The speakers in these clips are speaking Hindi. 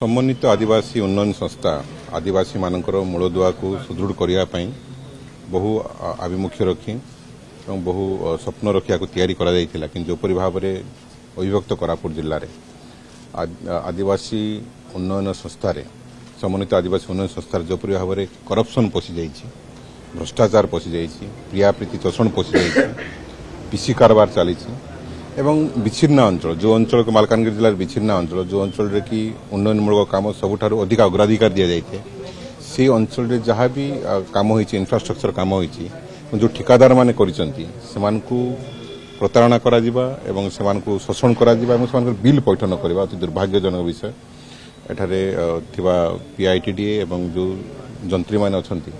समन्वित आदिवासी उन्नयन संस्था आदिवासी मानकर मूलदुआ को सुदृढ़ करने बहु आभिमुख्य रखी और बहु स्वप्न रखिया तैयारी कि जोपरी भाव में अविभक्त कोरापुट जिले में आदिवासी उन्नयन संस्था समन्वित आदिवासी उन्नयन संस्था जोपरी भाव में करप्शन पशि जा भ्रष्टाचार पशि जा प्रिया प्रीति तोषण पशि जा पीसी कारबार चली एवं विच्छिन्न अंचल जो अंचल को मालकानगिरी जिले विच्छिन्न अंचल जो अंचल की उन्नयनमूलक काम सबुठार अधिक अग्राधिकार दि जाए से अंचल जहाँ भी काम हो इंफ्रास्ट्रक्चर काम हो जो ठिकादार माने को प्रतारणा करा एवं से शोषण करा बिल पैठ न करवा अति दुर्भाग्यजनक विषय एठारे थिबा पीआईटीडीए एवं जो जंत्री माने अछंती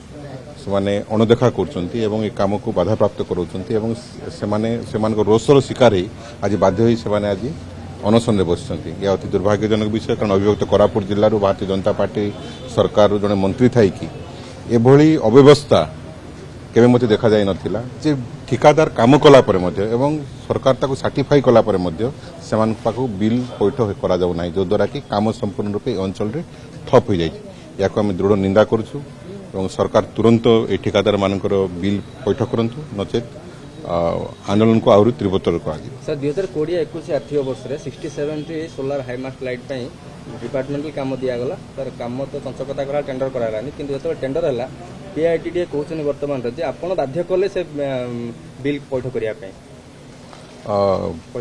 से अणदेखा कर काम को बाधा प्राप्त कर रोषर शिकार आज बाध्य से आज अनशन बस यह अति दुर्भाग्यजनक विषय कारण अविभक्त कोरापुट जिलूर भारतीय जनता पार्टी सरकार जड़े मंत्री थी कि एभली अव्यवस्था केवे मते देखा जाय नथिला जे ठिकादार काम कला परे मध्य एवं सरकार ताको सर्टिफाई कला परे मध्य सेमान पाखु बिल पैठ करा जाउ नाही जो द्वारा कि काम संपूर्ण रूपे अंचल रे ठप हो जाय याको हम दृढ़ निंदा करछु एवं सरकार तुरंत ए ठिकादार मानकर बिल पैठ करंतु नचेत आंदोलन को आहुरी तीव्रतर कर सर 2020-21 आर्थिक वर्ष में 67 सोलार हाईमास्ट लाइट डिपार्टमेंटल काम दिगला सर काम तो चंचकता करा टेंडर करालानी किंतु जो टेंडर है पीआईटीडीए कहते बर्तमान जे आपण बाध्य कले से बिल पैठ करने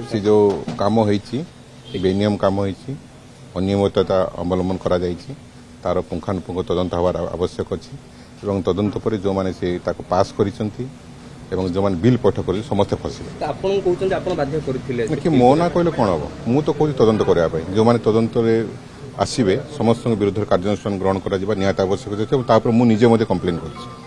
से जो काम होईची बेनियम काम होईची अनियमितता अवलंबन करा जाईची तार पुंखानुपुंख तदंत हवार आवश्यक अच्छी एवं तदंत पर जो माने से ताको पास करिसंती एवं जो बिल पैठ कर समस्ते फसिले कि मो ना कहले कौन हम मु तो कौन तदंत करने जो मैंने तदंत आसवे समस्त विरुद्ध कार्यानुष्ठान ग्रहण करा निहत आवश्यक मुझे कम्प्लेन कर